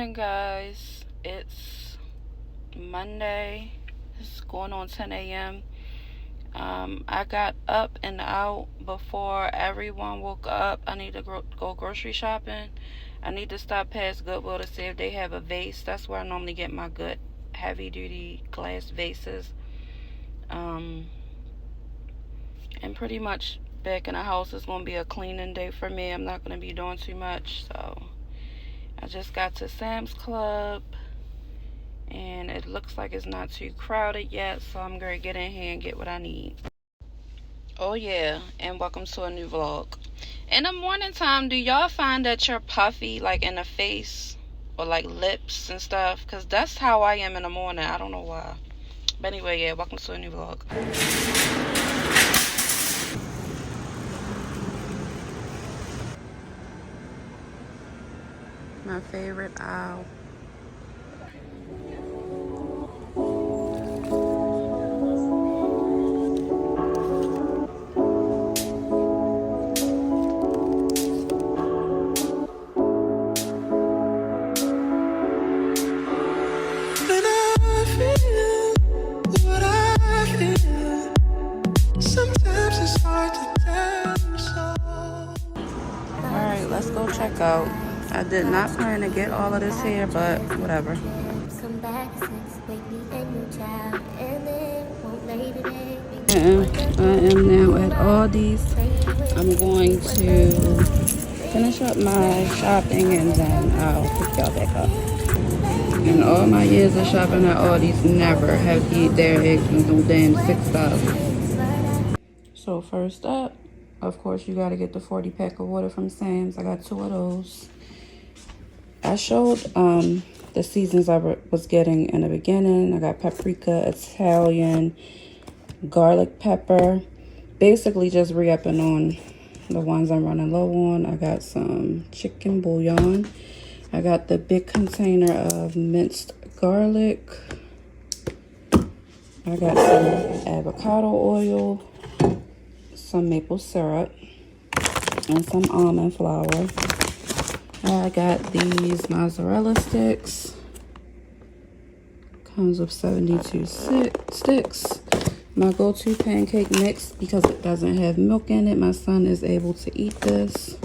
morning, guys. It's Monday. It's going on 10 a.m. I got up and out before everyone woke up. I need to go grocery shopping. I need to stop past Goodwill to see if they have a vase. That's where I normally get my good heavy duty glass vases. And pretty much back in the house, it's going to be a cleaning day for me. I'm not going to be doing too much, so I just got to Sam's Club, and it looks like it's not too crowded yet, so I'm going to get in here and get what I need. Oh yeah, and welcome to a new vlog. In the morning time, do y'all find that you're puffy, like in the face or like lips and stuff? Because that's how I am in the morning. I don't know why. But anyway, yeah, welcome to a new vlog. My favorite aisle. Alright, let's go check out. I did not plan to get all of this here, but whatever. I am now at Aldi's. I'm going to finish up my shopping and then I'll pick y'all back up. In all my years of shopping at Aldi's, never have to eat their eggs with no damn $6. So first up, of course, you got to get the 40 pack of water from Sam's. I got 2 of those. I showed the seasons I was getting in the beginning. I got paprika, Italian, garlic pepper. Basically just re-upping on the ones I'm running low on. I got some chicken bouillon. I got the big container of minced garlic. I got some avocado oil, some maple syrup, and some almond flour. I got these mozzarella sticks. Comes with 72 sticks. My go-to pancake mix, because it doesn't have milk in it. My son is able to eat this.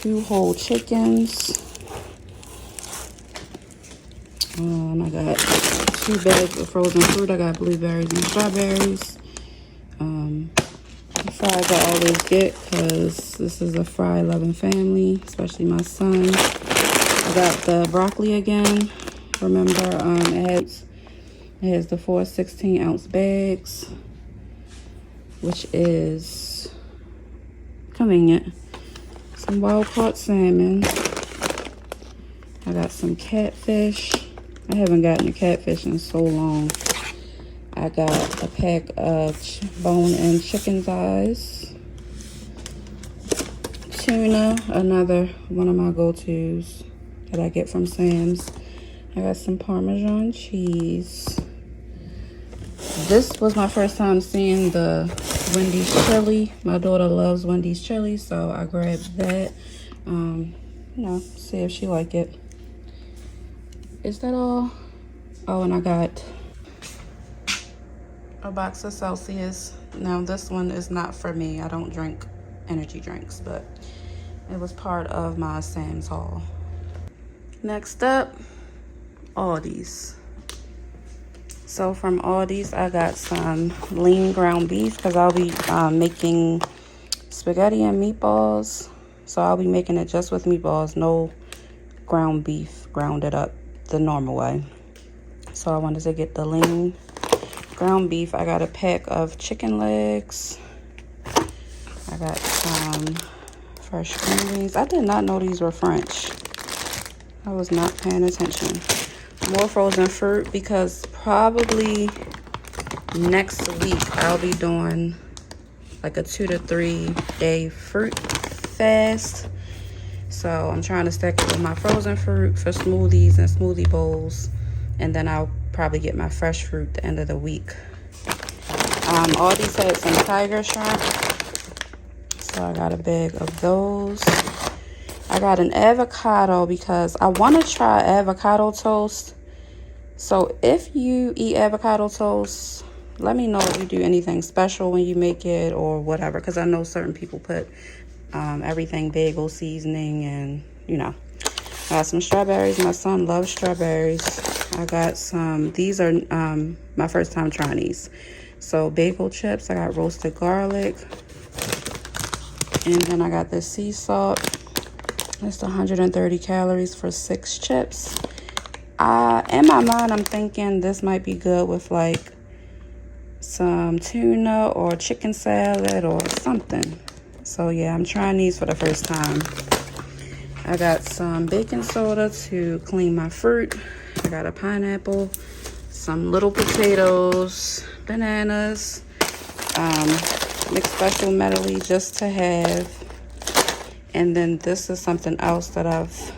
2 whole chickens. I got 2 bags of frozen fruit. I got blueberries and strawberries. The fries I always get because this is a fry-loving family, especially my son. I got the broccoli again. Remember, it has the 4 16-ounce bags, which is convenient. Some wild-caught salmon. I got some catfish. I haven't gotten a catfish in so long. I got a pack of bone-in chicken thighs. Tuna, another one of my go-tos that I get from Sam's. I got some Parmesan cheese. This was my first time seeing the Wendy's chili. My daughter loves Wendy's chili, so I grabbed that. See if she like it. Is that all? Oh, and I got a box of Celsius. Now, this one is not for me. I don't drink energy drinks, but it was part of my Sam's haul. Next up, Aldi's. So from Aldi's, I got some lean ground beef because I'll be making spaghetti and meatballs. So I'll be making it just with meatballs, no ground beef, grounded up the normal way. So I wanted to get the lean ground beef. I got a pack of chicken legs. I got some fresh green beans. I did not know these were French. I was not paying attention. More frozen fruit because probably next week I'll be doing like a 2 to 3 day fruit fast. So I'm trying to stack it with my frozen fruit for smoothies and smoothie bowls. And then I'll probably get my fresh fruit at the end of the week. Aldi's had some tiger shrimp. So I got a bag of those. I got an avocado because I want to try avocado toast. So if you eat avocado toast, let me know if you do anything special when you make it or whatever, because I know certain people put everything bagel seasoning and, you know. I got some strawberries. My son loves strawberries. I got some, these are my first time trying these. So bagel chips, I got roasted garlic. And then I got this sea salt. It's 130 calories for 6 chips. In my mind, I'm thinking this might be good with like some tuna or chicken salad or something. So yeah, I'm trying these for the first time. I got some baking soda to clean my fruit. I got a pineapple, some little potatoes, bananas, mixed special medley just to have. And then this is something else that I've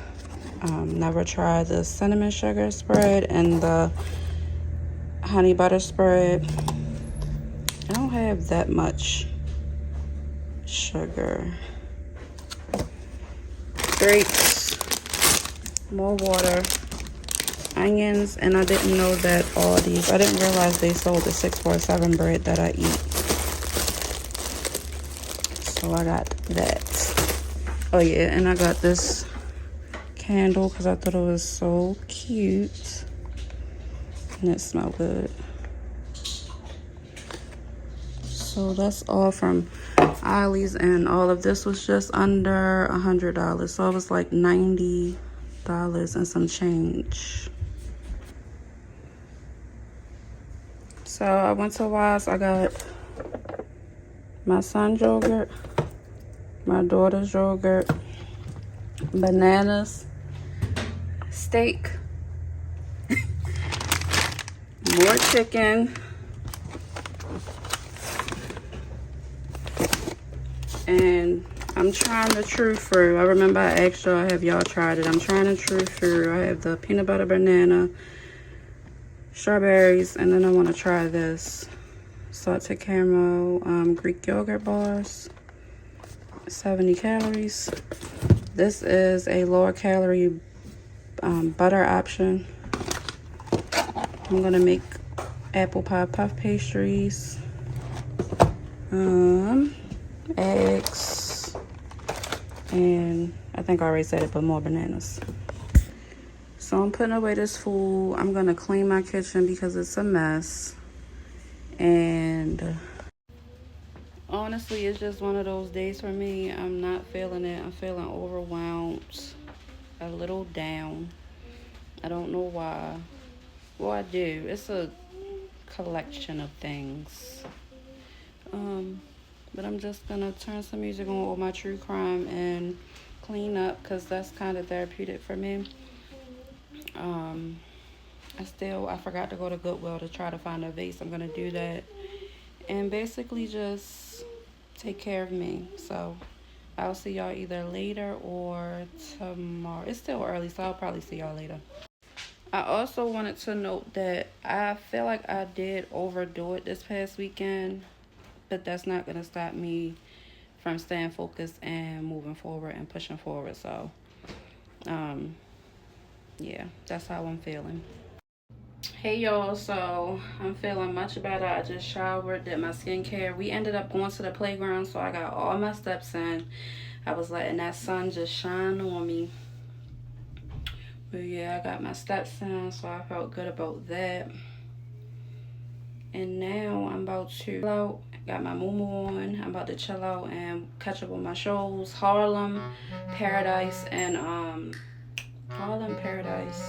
never tried, the cinnamon sugar spread and the honey butter spread. I don't have that much sugar. Grapes, more water, onions, and I didn't know that all these, I didn't realize they sold the 647 bread that I eat. So I got that. Oh yeah, and I got this candle because I thought it was so cute. And it smelled good. So that's all from Ollie's, and all of this was just under $100. So it was like $90 and some change. So I went to Weis. I got my son's yogurt, my daughter's yogurt, bananas, steak, more chicken, and I'm trying the true fruit. I remember I asked y'all, have y'all tried it? I'm trying the true fruit. I have the peanut butter banana, strawberries, and then I want to try this salted caramel Greek yogurt bars. 70 calories. This is a lower calorie butter option. I'm gonna make apple pie puff pastries, eggs, and I think I already said it, but more bananas. So I'm putting away this food. I'm gonna clean my kitchen because it's a mess. And honestly, it's just one of those days for me. I'm not feeling it. I'm feeling overwhelmed, a little down. I don't know why. Well, I do. It's a collection of things. But I'm just gonna turn some music on with my true crime and clean up because that's kind of therapeutic for me. I forgot to go to Goodwill to try to find a vase. I'm gonna do that and basically just take care of me. So I'll see y'all either later or tomorrow. It's still early, so I'll probably see y'all later. I also wanted to note that I feel like I did overdo it this past weekend, but that's not gonna stop me from staying focused and moving forward and pushing forward. So yeah, that's how I'm feeling. Hey y'all, so I'm feeling much better. I just showered, did my skincare. We ended up going to the playground, so I got all my steps in. I was letting that sun just shine on me. But yeah, I got my steps in, so I felt good about that. And now I'm about to chill out. Got my muumuu on. I'm about to chill out and catch up on my shows. Harlem Paradise and Harlem Paradise.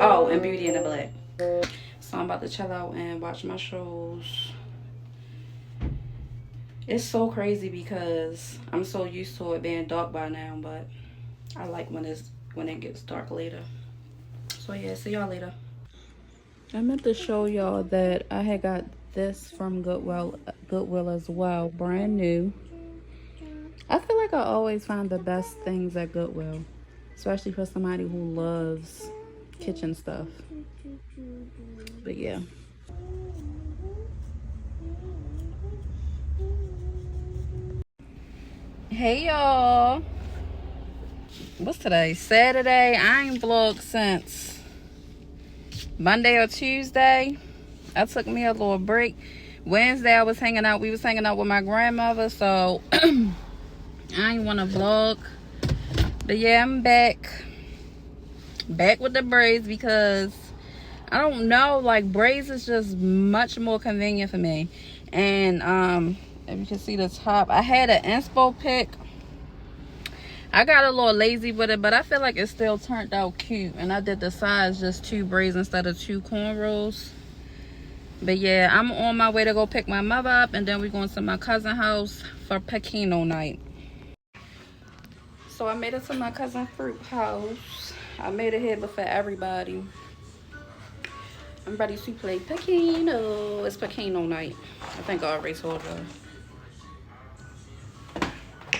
Oh, and Beauty in the Black. So I'm about to chill out and watch my shows. It's so crazy because I'm so used to it being dark by now, but I like when it gets dark later. So yeah, see y'all later. I meant to show y'all that I had got this from Goodwill as well, brand new. I feel like I always find the best things at Goodwill, especially for somebody who loves kitchen stuff. But yeah. Hey y'all. What's today? Saturday. I ain't vlogged since Monday or Tuesday. I took me a little break. Wednesday I was hanging out. We was hanging out with my grandmother, so I ain't want to vlog. But yeah, I'm back with the braids because I don't know, like braids is just much more convenient for me. And if you can see the top, I had an inspo pick. I got a little lazy with it, but I feel like it still turned out cute. And I did the sides, just 2 braids instead of 2 cornrows. But yeah, I'm on my way to go pick my mother up, and then we're going to my cousin's house for Pekino night. So I made it to my cousin's fruit house. I made it here before everybody. I'm ready to play Pekino. It's Pekino night. I think I already told you.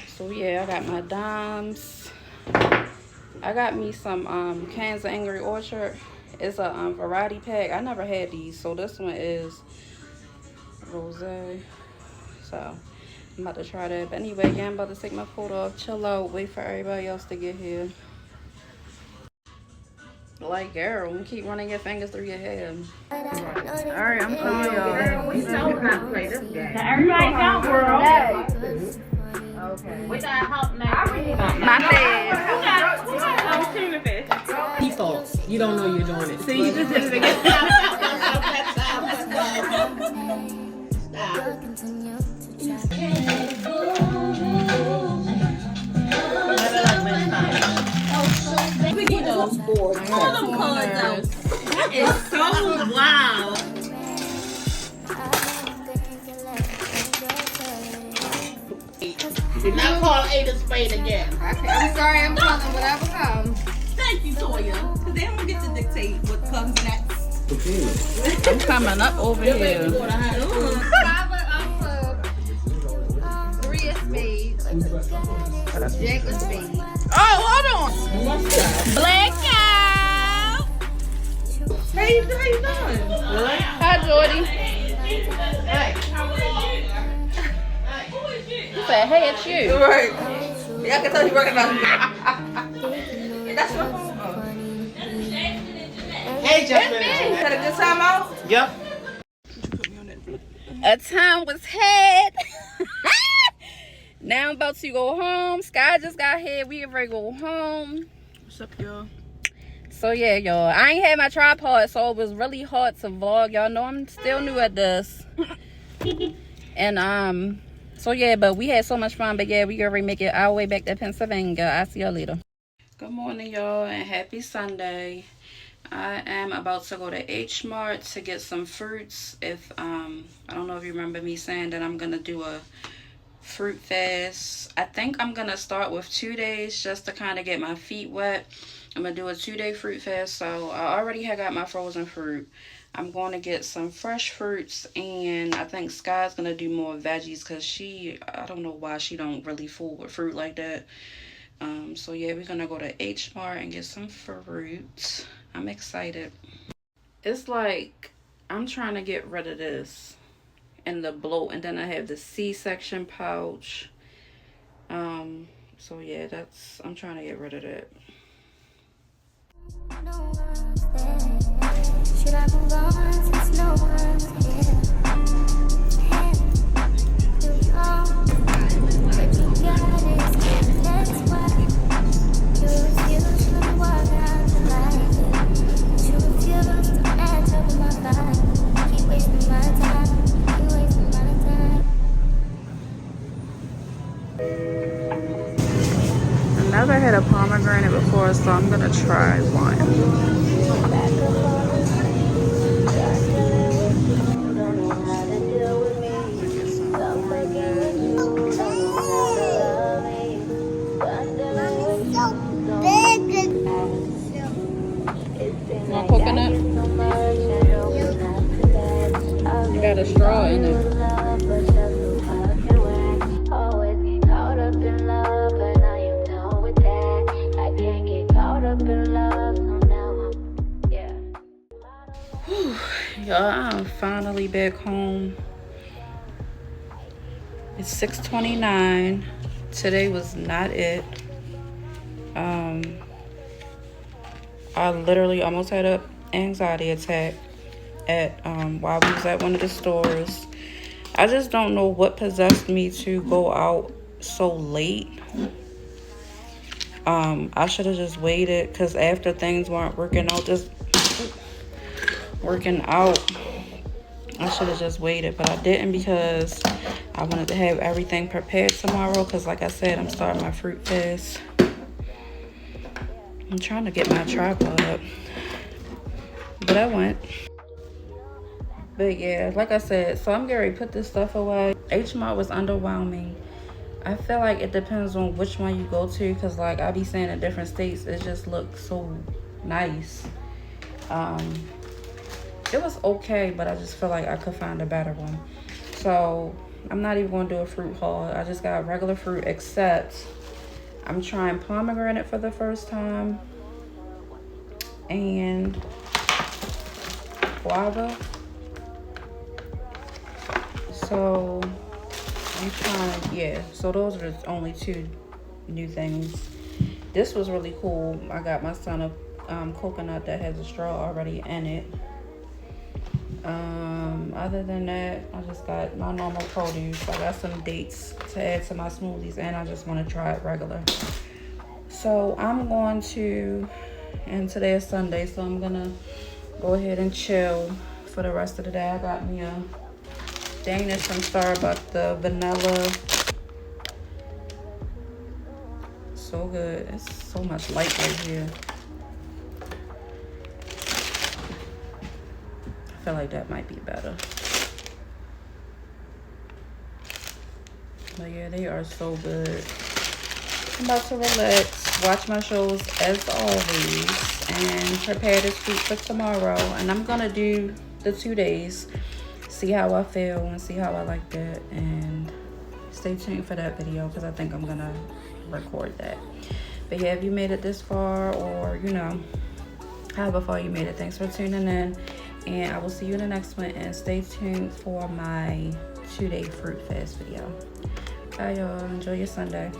So yeah, I got my dimes. I got me some cans of Angry Orchard. It's a variety pack. I never had these, so this one is rosé. So I'm about to try that. But anyway, yeah, I'm about to take my coat off, chill out, wait for everybody else to get here. Like, girl, keep running your fingers through your hair. Alright, I'm calling y'all. We know how to play this game. Everybody go, girl. Okay. We got help now. My face. Who got tuna fish? People, you don't know you're doing it. So you just did it again. Those boards. Pull them colors out. That is so wild. Did not call Ada Spade again. Okay, I'm sorry, I'm calling whatever comes. Thank you, Toya. Because they don't get to dictate what comes next. I'm coming up over here. Robert unplugged. 3 of spades. Jack of spades. Oh, hold on. Blackout. How you doing? Hi, Jordy. He said, hey, it's you. Right. Yeah, I can tell you working on That's what. Hey, Jasmine. Had a good time out? Yep. A time was had. Now I'm about to go home. Sky just got here. We ready to go home. What's up, y'all? So yeah, y'all. I ain't had my tripod, so it was really hard to vlog. Y'all know I'm still new at this. And so yeah, but we had so much fun. But yeah, we gonna make it our way back to Pennsylvania. I'll see y'all later. Good morning, y'all, and happy Sunday. I am about to go to H Mart to get some fruits. If I don't know if you remember me saying that I'm gonna do a fruit fast. I think I'm gonna start with 2 days just to kind of get my feet wet. I'm gonna do a 2-day fruit fast. So I already have got my frozen fruit. I'm going to get some fresh fruits, and I think Sky's gonna do more veggies because I don't know why she don't really fool with fruit like that. So yeah, we're gonna go to H Mart and get some fruit. I'm excited. It's like I'm trying to get rid of this and the bloat, and then I have the C-section pouch. So yeah, I'm trying to get rid of that. Should I move on since no one's here? You know, what you got is that's why you refuse to walk out the light. You refuse to match up with my vibe. Keep wasting my time. Keep wasting my time. I never had a pomegranate before, so I'm gonna try one. Want coconut? You got a straw in it. Y'all, I'm finally back home. It's 6:29. today was not it. I literally almost had an anxiety attack at while we was at one of the stores. I just don't know what possessed me to go out so late. I should have just waited, because after things weren't working out, I should have just waited, but I didn't, because I wanted to have everything prepared tomorrow, because like I said, I'm starting my fruit fast. I'm trying to get my tripod up, but I went. But yeah, like I said, so I'm getting ready to put this stuff away. H Mart was underwhelming. I feel like it depends on which one you go to, because like I be saying in different states, it just looks so nice. It was okay, but I just feel like I could find a better one. So I'm not even going to do a fruit haul. I just got regular fruit, except I'm trying pomegranate for the first time and guava. So I'm trying, yeah, so those are the only two new things. This was really cool. I got my son a coconut that has a straw already in it. Other than that, I just got my normal produce. I got some dates to add to my smoothies, and I just want to try it regular. So I'm going to, and today is Sunday, so I'm gonna go ahead and chill for the rest of the day. I got me a Danish from Starbucks, the vanilla. So good. It's so much light right here. I feel like that might be better. But yeah, they are so good. I'm about to relax, watch my shows as always, and prepare this food for tomorrow. And I'm gonna do the 2 days, see how I feel and see how I like that, and stay tuned for that video, because I think I'm gonna record that. But yeah, if you made it this far, or you know, however far you made it, thanks for tuning in, and I will see you in the next one. And stay tuned for my 2-day fruit fast video. Bye y'all, enjoy your Sunday.